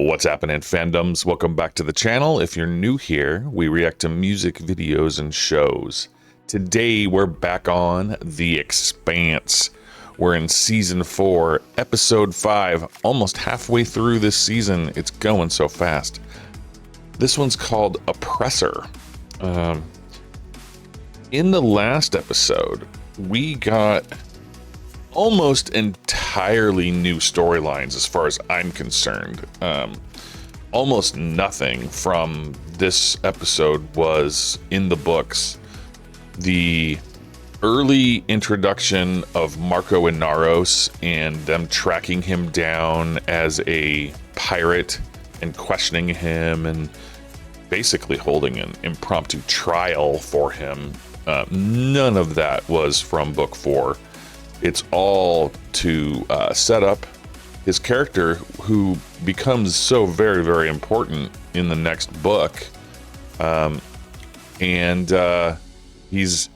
What's happening, fandoms? Welcome back to the channel. If you're new here, we react to music videos and shows. Today, we're back on The Expanse. We're in Season 4, Episode 5, almost halfway through this season. It's going so fast. This one's called Oppressor. In the last episode, we got almost entirely new storylines as far as I'm concerned. Almost nothing from this episode was in the books. The early introduction of Marco and Naros and them tracking him down as a pirate and questioning him and basically holding an impromptu trial for him. None of that was from book 4. It's all to set up his character, who becomes so very, very important in the next book. He's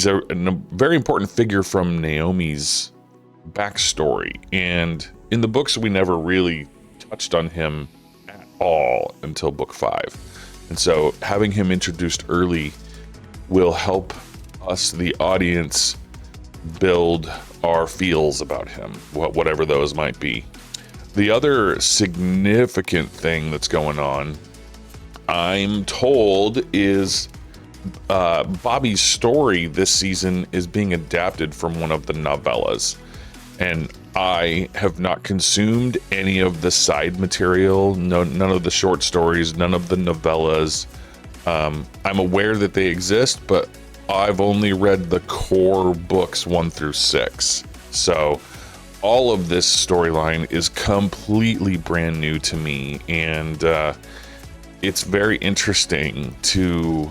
a very important figure from Naomi's backstory. And in the books, we never really touched on him at all until book 5. And so having him introduced early will help us, the audience, build our feels about him, whatever those might be. The other significant thing that's going on, I'm told, is Bobby's story this season is being adapted from one of the novellas. And I have not consumed any of the side material, none of the short stories, none of the novellas. I'm aware that they exist, but I've only read the core books 1 through 6. So all of this storyline is completely brand new to me. And it's very interesting to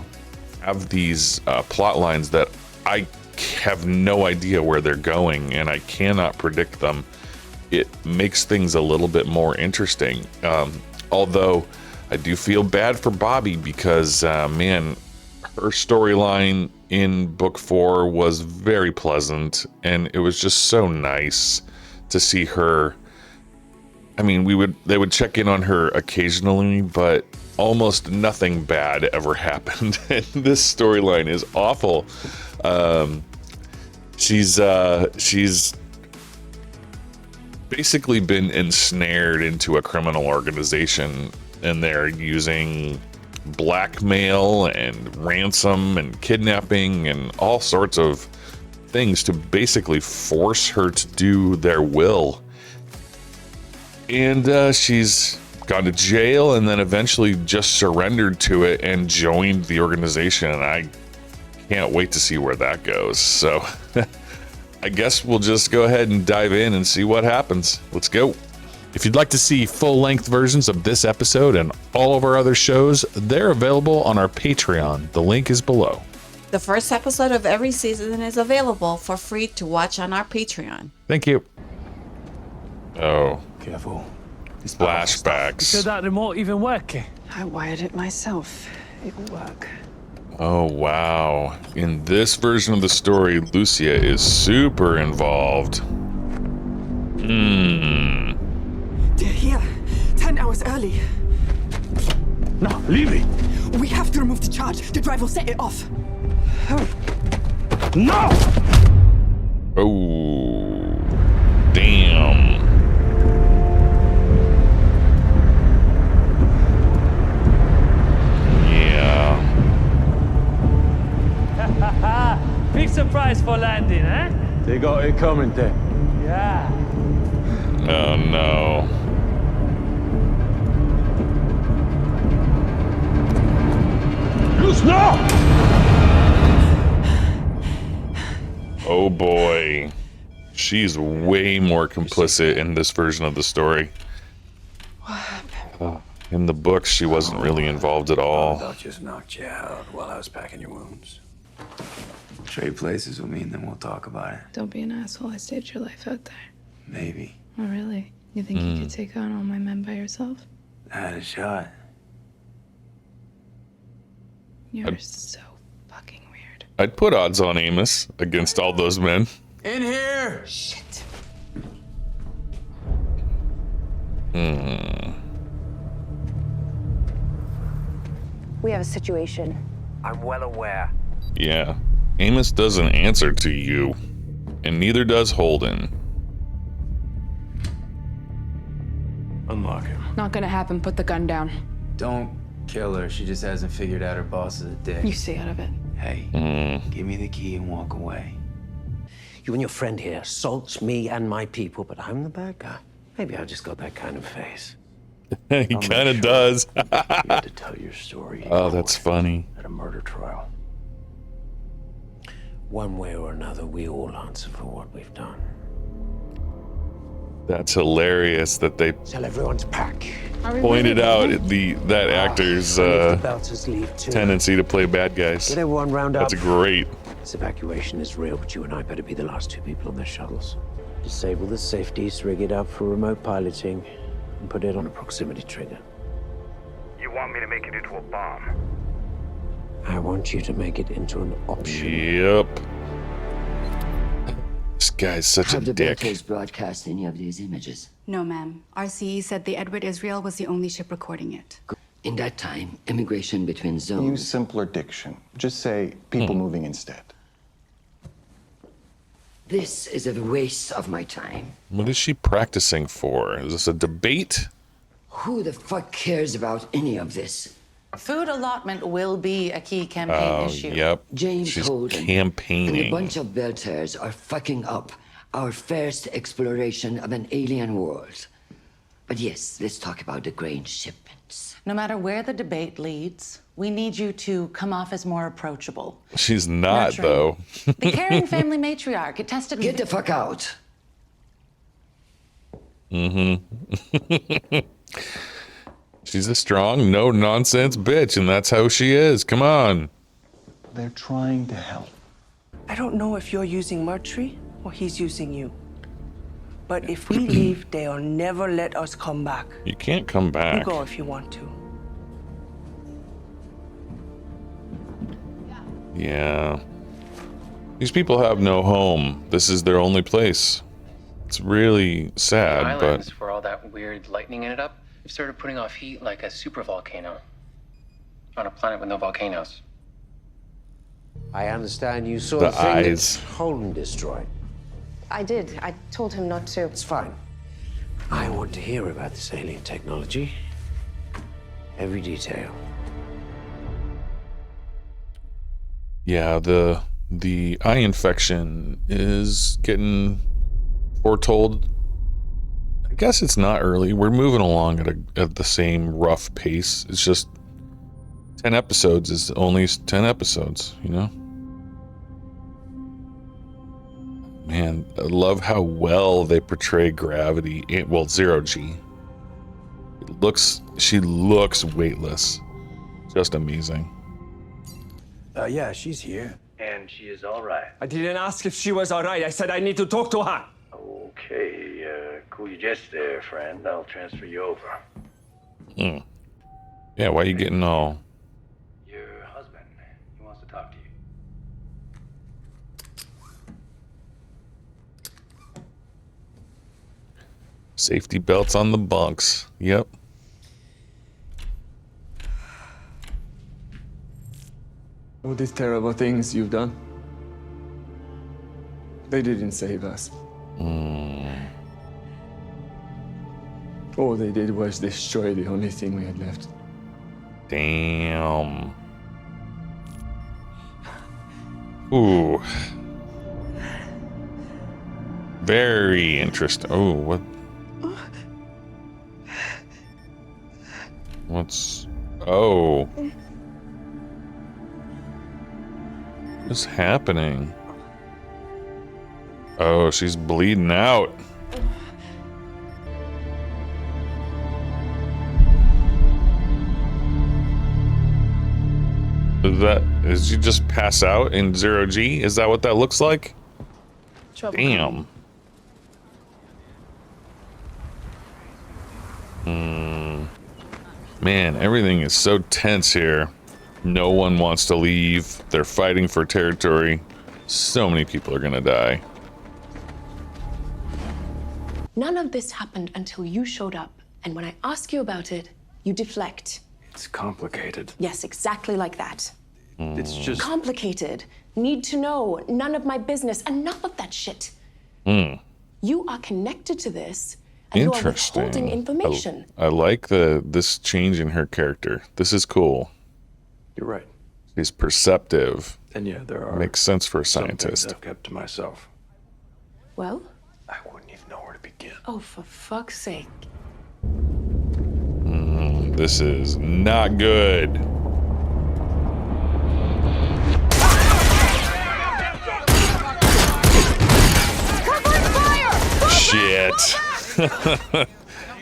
have these plot lines that I have no idea where they're going and I cannot predict them. It makes things a little bit more interesting. Although I do feel bad for Bobby because, man, her storyline in book 4 was very pleasant, and it was just so nice to see her. I mean, they would check in on her occasionally, but almost nothing bad ever happened. And this storyline is awful. She's basically been ensnared into a criminal organization, and they're using blackmail and ransom and kidnapping and all sorts of things to basically force her to do their will. And she's gone to jail and then eventually just surrendered to it and joined the organization. And I can't wait to see where that goes. So I guess we'll just go ahead and dive in and see what happens. Let's go. If you'd like to see full-length versions of this episode and all of our other shows, they're available on our Patreon. The link is below. The first episode of every season is available for free to watch on our Patreon. Thank you. Oh. Careful. Flashbacks. Did that remote even work? I wired it myself. It will work. Oh, wow. In this version of the story, Lucia is super involved. They're here. 10 hours early. No, leave it. We have to remove the charge. The drive will set it off. No! Oh, damn. Yeah. Big surprise for landing, eh? They got it coming then. Yeah. Oh, no. Loose now! Oh boy, she's way more complicit in this version of the story. What happened? In the books, she wasn't really involved at all. I'll just knocked you out while I was packing your wounds. Trade places with me and then we'll talk about it. Don't be an asshole. I saved your life out there. Maybe. Oh, really? You think you could take on all my men by yourself? I had a shot. You're so fucking weird. I'd put odds on Amos against all those men. In here! Shit. We have a situation. I'm well aware. Yeah. Amos doesn't answer to you, and neither does Holden. Unlock him. Not gonna happen. Put the gun down. Don't kill her. She just hasn't figured out her boss is a dick. You stay out of it. Hey, give me the key and walk away. You and your friend here assaults me and my people, but I'm the bad guy. Maybe I just got that kind of face. He kind of does. You had to tell your story. Oh, that's funny. At a murder trial. One way or another, we all answer for what we've done. That's hilarious that they Tell everyone to pack. pointed out that actor's The Belters leave too. tendency to play bad guys. Get everyone round up. That's great. This evacuation is real, but you and I better be the last two people on their shuttles. Disable the safeties, rig it up for remote piloting, and put it on a proximity trigger. You want me to make it into a bomb? I want you to make it into an option. Yep. This guy's such a Have the dick. Belters broadcast any of these images? No, ma'am. RCE said the Edward Israel was the only ship recording it. In that time, immigration between zones. Use simpler diction. Just say people moving instead. This is a waste of my time. What is she practicing for? Is this a debate? Who the fuck cares about any of this? Food allotment will be a key campaign issue. Yep. James She's Holden and a campaigning. bunch of Belters are fucking up our first exploration of an alien world. But yes, let's talk about the grain shipments. No matter where the debate leads, we need you to come off as more approachable. She's not, Nurturing. though. The caring family matriarch. It tested. Get the fuck out. Mm-hmm. She's a strong, no-nonsense bitch, and that's how she is. Come on. They're trying to help. I don't know if you're using Mercury or he's using you. But if we leave, they'll never let us come back. You can't come You back. go if you want to. Yeah. These people have no home. This is their only place. It's really sad, Islands, but where all that weird lightning ended up, they've started putting off heat like a supervolcano on a planet with no volcanoes. I understand you saw The the thing eyes. that Holden destroyed. I did. I told him not to. It's fine. I want to hear about this alien technology. Every detail. yeah, the eye infection is getting foretold. I guess it's not early. We're moving along at the same rough pace. It's just 10 episodes is only 10 episodes, you know? Man, I love how well they portray Gravity. Well, Zero G. She looks weightless. Just amazing. Yeah, she's here. And she is all right. I didn't ask if she was all right. I said I need to talk to her. Okay, cool your jets there, friend. I'll transfer you over. Yeah, why are you getting all... Your husband, he wants to talk to you. Safety belts on the bunks. Yep. All these terrible things you've done, they didn't save us. All they did was destroy the only thing we had left. Damn. Ooh. Very interesting. Oh, what? What's... Oh. What's happening? Oh, she's bleeding out. Did she just pass out in Zero G? Is that what that looks like? Trouble. Damn. Man, everything is so tense here. No one wants to leave. They're fighting for territory. So many people are gonna die. None of this happened until you showed up. And when I ask you about it, you deflect. It's complicated. Yes, exactly like that. It's just Complicated. Need to know. None of my business. Enough of that shit. You are connected to this, and you are withholding information. I like this change in her character. This is cool. You're right. She's perceptive. And yeah, there are Makes sense for a some things scientist. I've kept to myself. Well? I wouldn't even know where to begin. Oh, for fuck's sake. This is not good. Shit.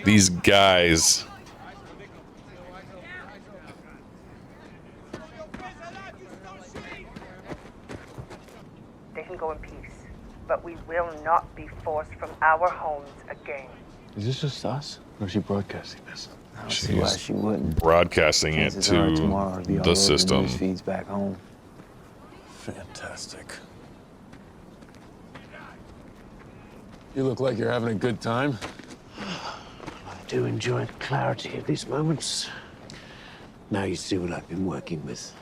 These guys. They can go in peace, but we will not be forced from our homes again. Is this just us, or is she broadcasting this? I don't see why she wouldn't. Broadcasting it Chances are to tomorrow it'll be all the over system. news feeds back home. Fantastic. You look like you're having a good time. I do enjoy the clarity of these moments. Now you see what I've been working with.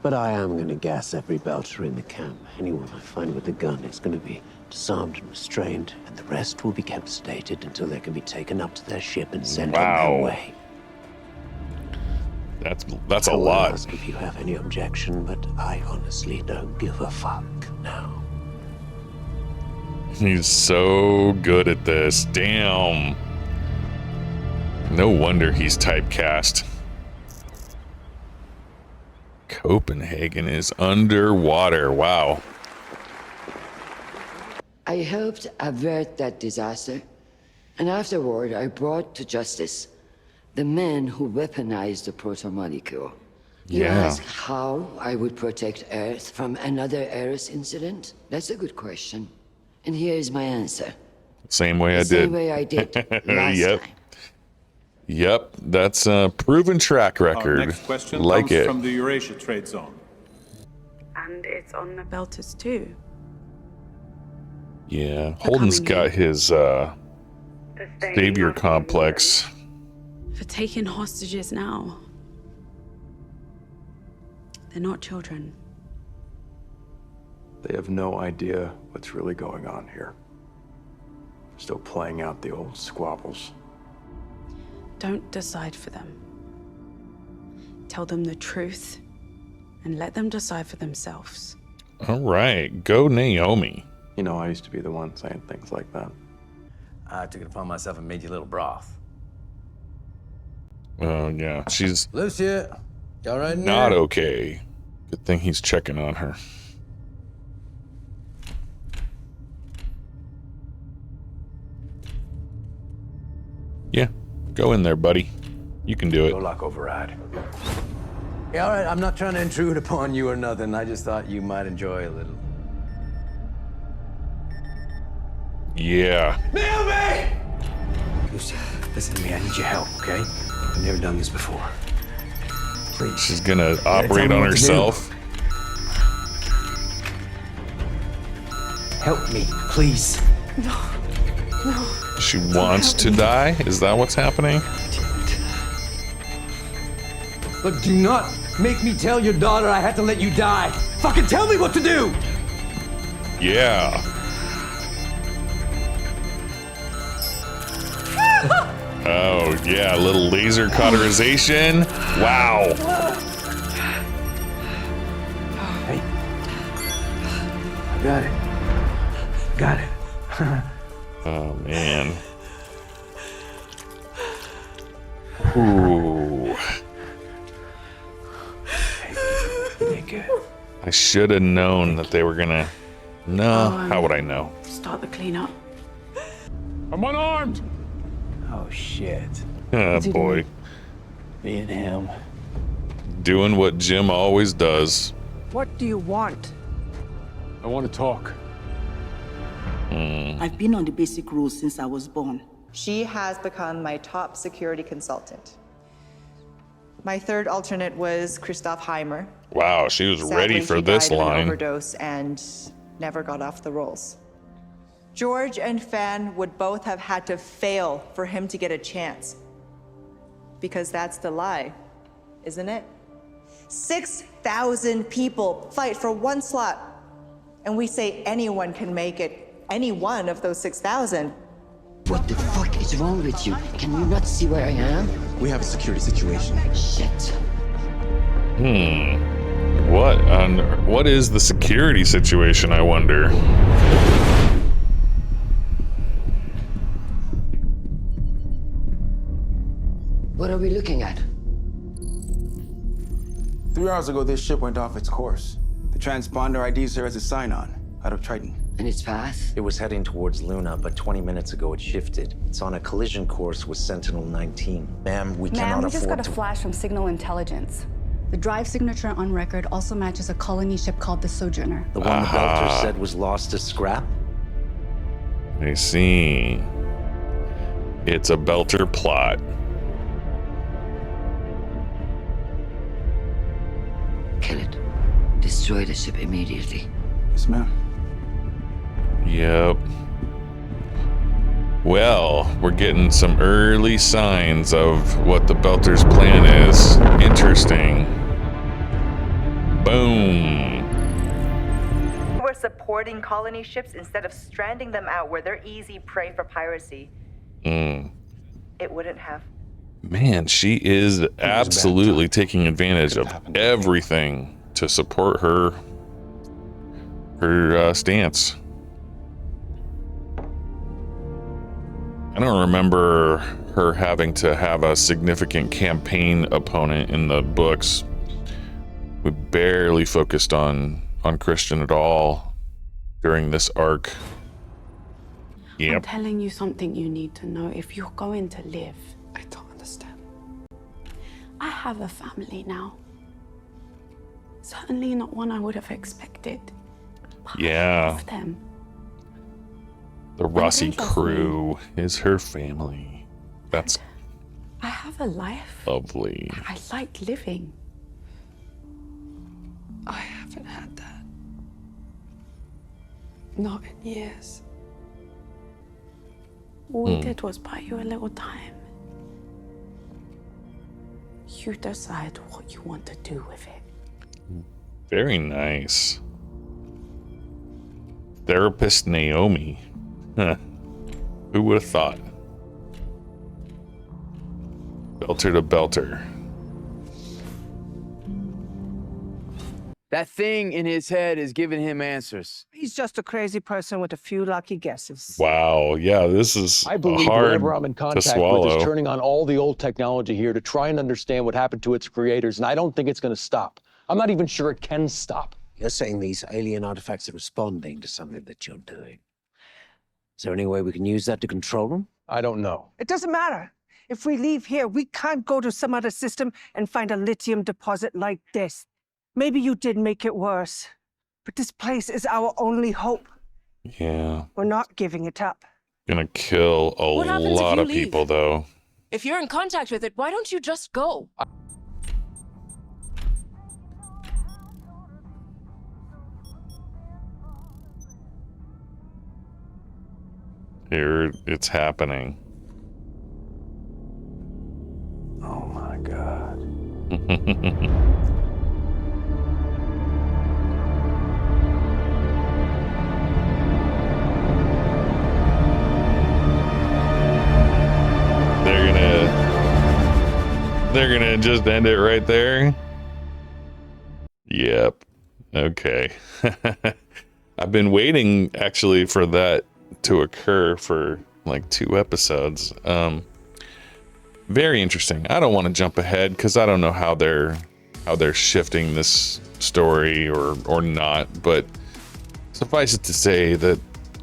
But I am going to gas every belter in the camp. Anyone I find with a gun is going to be disarmed and restrained, and the rest will be kept sedated until they can be taken up to their ship and sent on their way. That's a I won't lot. ask if you have any objection, but I honestly don't give a fuck now. He's so good at this. Damn. No wonder he's typecast. Copenhagen is underwater. Wow. I helped avert that disaster, and afterward I brought to justice the men who weaponized the proto-molecule. You Yeah. ask how I would protect Earth from another Eris incident? That's a good question. And here is my answer. Same way I did. Same way I did last Yep. time. Yep. That's a proven track Our record. next question Like comes it. from the Eurasia Trade Zone. And it's on the Belters too. Yeah. Holden's got his savior complex. For taking hostages now. They're not children. They have no idea what's really going on here. Still playing out the old squabbles. Don't decide for them. Tell them the truth and let them decide for themselves. All right. Go Naomi. You know, I used to be the one saying things like that. I took it upon myself and made you a little broth. Oh, yeah. She's Lucia, you all right in not there? okay. Good thing he's checking on her. Yeah. Go in there, buddy. You can do it. Go lock override. Yeah, all right. I'm not trying to intrude upon you or nothing. I just thought you might enjoy a little. Yeah. Naomi! Lucy, listen to me. I need your help, okay? I've never done this before. Please. She's gonna tell operate me on what to do. herself. Help me, please. No. She wants to die? Is that what's happening? But do not make me tell your daughter I had to let you die. Fucking tell me what to do! Yeah. Oh, yeah. A little laser cauterization. Wow. Hey. I got it. Got it. Oh, man. Ooh. I should have known that they were gonna. No, how would I know? Start the cleanup. I'm unarmed! Oh, shit. Oh, boy. Me and him. Doing what Jim always does. What do you want? I want to talk. I've been on the basic rules since I was born. She has become my top security consultant. My third alternate was Christoph Heimer. Wow, she was ready Sadly, for he this died of an line. overdose and never got off the rolls. George and Fan would both have had to fail for him to get a chance. Because that's the lie. isn't it? 6,000 people fight for one slot, and we say anyone can make it, any one of those 6,000. What the fuck is wrong with you? Can you not see where I am? We have a security situation. Shit. What is the security situation, I wonder? What are we looking at? 3 hours ago, this ship went off its course. The transponder IDs her as a sign-on, out of Triton. And its path? It was heading towards Luna, but 20 minutes ago it shifted. It's on a collision course with Sentinel-19. Ma'am, we cannot Ma'am, we just afford got a to... flash from Signal Intelligence. The drive signature on record also matches a colony ship called the Sojourner. The one the Belter said was lost to scrap? I see. It's a Belter plot. Kill it. Destroy the ship immediately. Yes, ma'am. Yep. Well, we're getting some early signs of what the Belter's plan is. Interesting. Boom. We're supporting colony ships instead of stranding them out where they're easy prey for piracy. It wouldn't have. Man, she is absolutely taking advantage of everything to support her stance. I don't remember her having to have a significant campaign opponent in the books. We barely focused on Christian at all during this arc. Yep. I'm telling you something you need to know if you're going to live. I don't understand. I have a family now. Certainly not one I would have expected. But Yeah. I love them. The Rossi crew is her family. That's I have a life. lovely. I like living. I haven't had that. Not in years. All we did was buy you a little time. You decide what you want to do with it. Very nice. Therapist Naomi. Huh. Who would have thought? Belter to Belter. That thing in his head is giving him answers. He's just a crazy person with a few lucky guesses. Wow. Yeah, this is I believe hard whoever I'm in to contact swallow. with is turning on all the old technology here to try and understand what happened to its creators, and I don't think it's going to stop. I'm not even sure it can stop. You're saying these alien artifacts are responding to something that you're doing. Is there any way we can use that to control them? I don't know. It doesn't matter. If we leave here, we can't go to some other system and find a lithium deposit like this. Maybe you did make it worse, but this place is our only hope. Yeah. We're not giving it up. Gonna kill a What happens if lot you of leave? people, though. If you're in contact with it, why don't you just go? Here, it's happening. Oh my God. They're gonna just end it right there. Yep. Okay. I've been waiting actually for that to occur for like 2 episodes. Very interesting. I don't want to jump ahead because I don't know how they're shifting this story or not, but suffice it to say that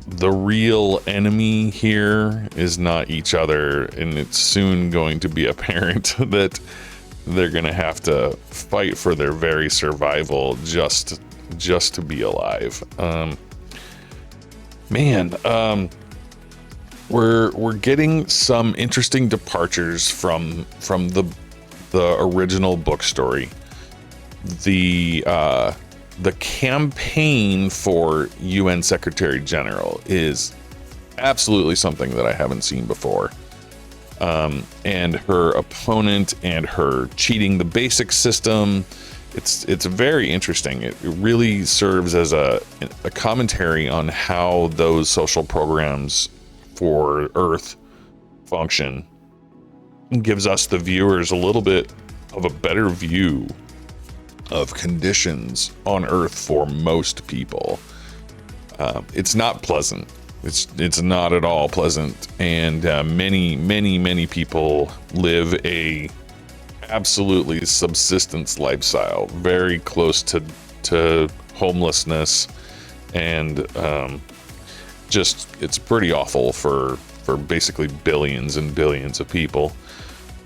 the real enemy here is not each other, and it's soon going to be apparent that they're gonna have to fight for their very survival just to be alive. We're getting some interesting departures from the original book story. The campaign for UN Secretary General is absolutely something that I haven't seen before. and her opponent and her cheating the basic system. It's very interesting. It really serves as a commentary on how those social programs for Earth function. It gives us, the viewers, a little bit of a better view of conditions on Earth for most people. It's not pleasant. It's not at all pleasant, and many people live a absolutely subsistence lifestyle, very close to homelessness, and just it's pretty awful for basically billions and billions of people,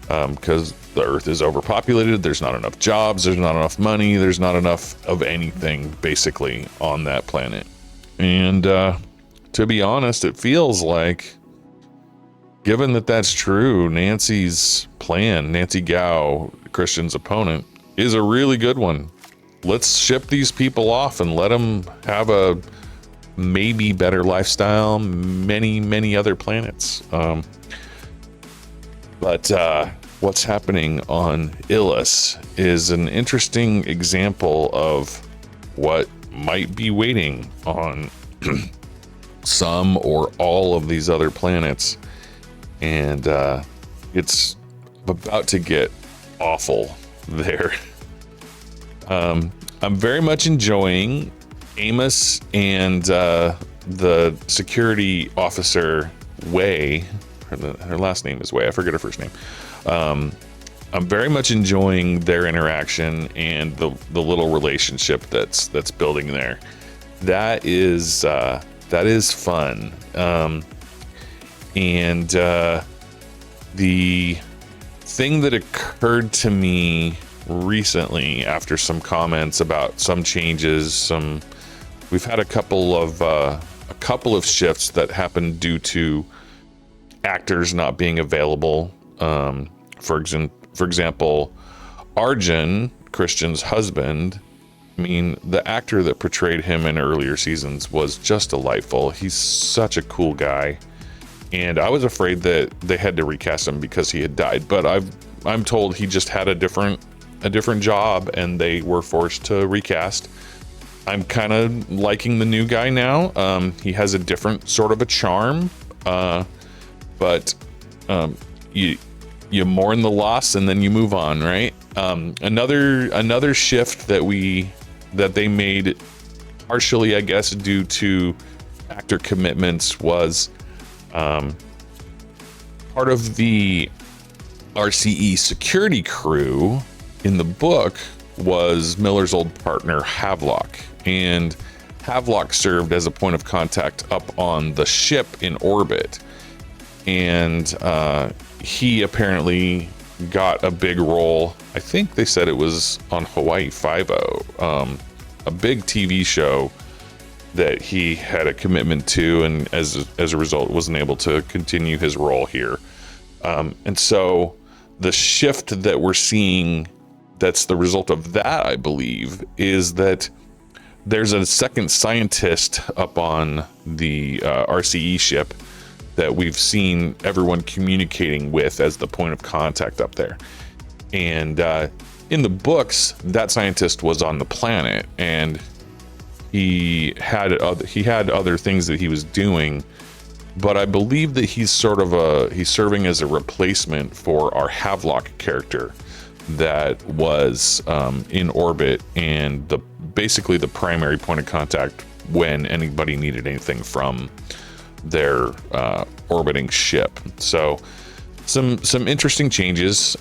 because the Earth is overpopulated. There's not enough jobs, there's not enough money, there's not enough of anything basically on that planet. And to be honest, it feels like, given that that's true, Nancy's plan, Nancy Gao, Christian's opponent, is a really good one. Let's ship these people off and let them have a maybe better lifestyle, many other planets. But what's happening on Ilus is an interesting example of what might be waiting on some or all of these other planets. And it's about to get awful there. I'm very much enjoying Amos and the security officer, Wei. Her last name is Wei. I forget her first name. I'm very much enjoying their interaction and the little relationship that's building there. That is fun. And the thing that occurred to me recently after some comments about some changes, we've had a couple of shifts that happened due to actors not being available. For example, Arjun, Christian's husband, I mean, the actor that portrayed him in earlier seasons was just delightful. He's such a cool guy. And I was afraid that they had to recast him because he had died, but I'm told he just had a different job and they were forced to recast. I'm kind of liking the new guy now. He has a different sort of a charm, but you mourn the loss and then you move on, right? Another shift that they made partially, I guess, due to actor commitments was part of the RCE security crew in the book was Miller's old partner, Havelock. And Havelock served as a point of contact up on the ship in orbit. And he apparently got a big role. I think they said it was on Hawaii Five-0, a big TV show that he had a commitment to, and as a result wasn't able to continue his role here. And so the shift that we're seeing that's the result of that, I believe, is that there's a second scientist up on the RCE ship that we've seen everyone communicating with as the point of contact up there. And in the books, that scientist was on the planet, and he had other things that he was doing, but I believe that he's serving as a replacement for our Havelock character that was in orbit and basically the primary point of contact when anybody needed anything from their orbiting ship. So some interesting changes.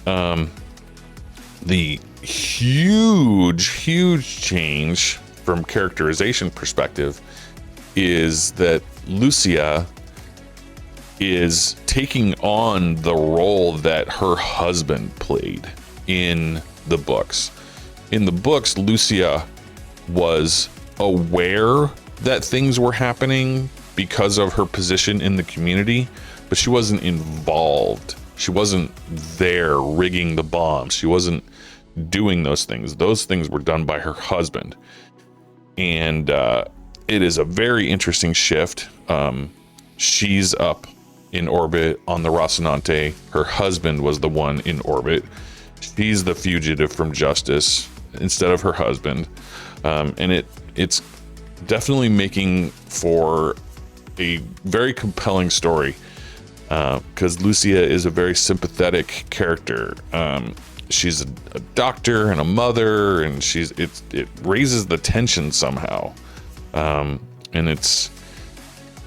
The huge change from characterization perspective is that Lucia is taking on the role that her husband played in the books. In the books, Lucia was aware that things were happening because of her position in the community, but she wasn't involved. She wasn't there rigging the bombs. She wasn't doing those things. Those things were done by her husband. And it is a very interesting shift. She's up in orbit on the Rocinante. Her husband was the one in orbit. She's the fugitive from justice instead of her husband. And it's definitely making for a very compelling story, because Lucia is a very sympathetic character. She's a doctor and a mother, and it raises the tension somehow. And it's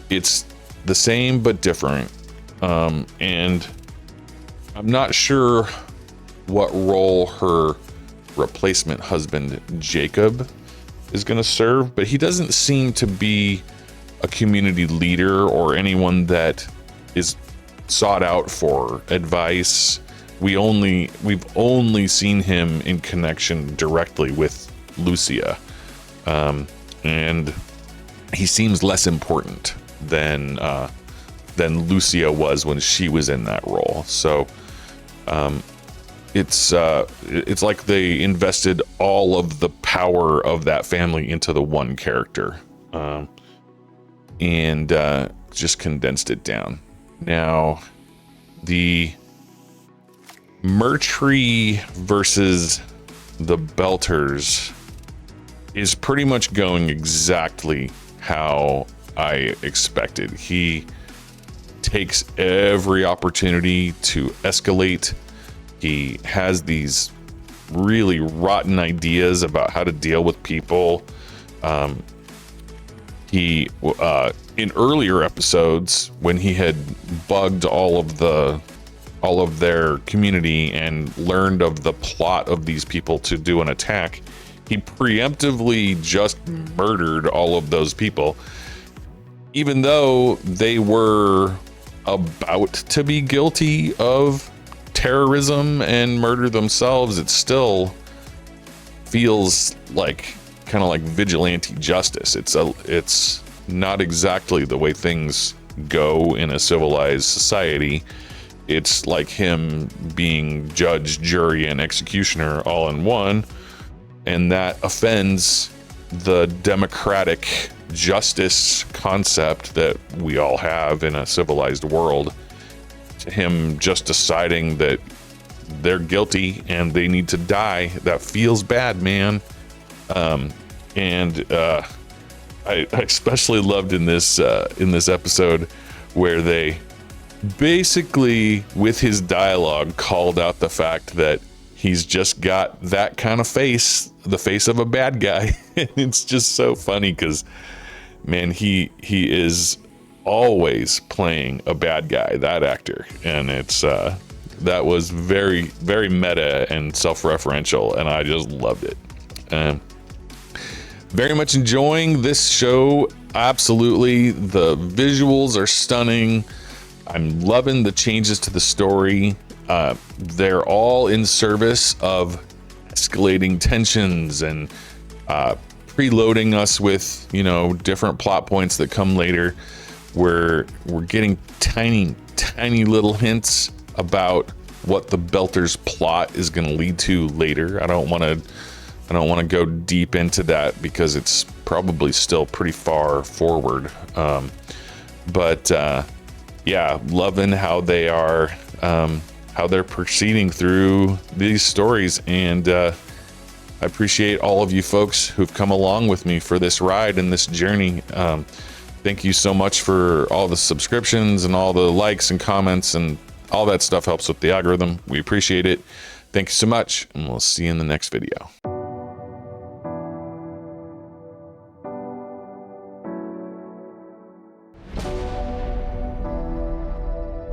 the same but different. And I'm not sure what role her replacement husband Jacob is going to serve, but he doesn't seem to be a community leader or anyone that is sought out for advice. We've only seen him in connection directly with Lucia, and he seems less important than Lucia was when she was in that role. So it's like they invested all of the power of that family into the one character, and just condensed it down. Now, the Mertry versus the Belters is pretty much going exactly how I expected. He takes every opportunity to escalate. He has these really rotten ideas about how to deal with people. He in earlier episodes, when he had bugged all of their community and learned of the plot of these people to do an attack, he preemptively just murdered all of those people, even though they were about to be guilty of terrorism and murder themselves. It still feels like kind of like vigilante justice. It's not exactly the way things go in a civilized society. It's like him being judge, jury, and executioner all in one, and that offends the democratic justice concept that we all have in a civilized world. Him just deciding that they're guilty and they need to die, that feels bad, man. I especially loved in this episode where they basically, with his dialogue, called out the fact that he's just got that kind of face, the face of a bad guy. And it's just so funny because, man, he is always playing a bad guy, that actor. And it's that was very, very meta and self-referential, and I just loved it. Very much enjoying this show. Absolutely. The visuals are stunning. I'm loving the changes to the story. They're all in service of escalating tensions and preloading us with, different plot points that come later. We're getting tiny little hints about what the Belters' plot is going to lead to later. I don't want to go deep into that because it's probably still pretty far forward. But loving how they are, how they're proceeding through these stories. And I appreciate all of you folks who've come along with me for this ride and this journey. Thank you so much for all the subscriptions and all the likes and comments, and all that stuff helps with the algorithm. We appreciate it. Thank you so much, and we'll see you in the next video.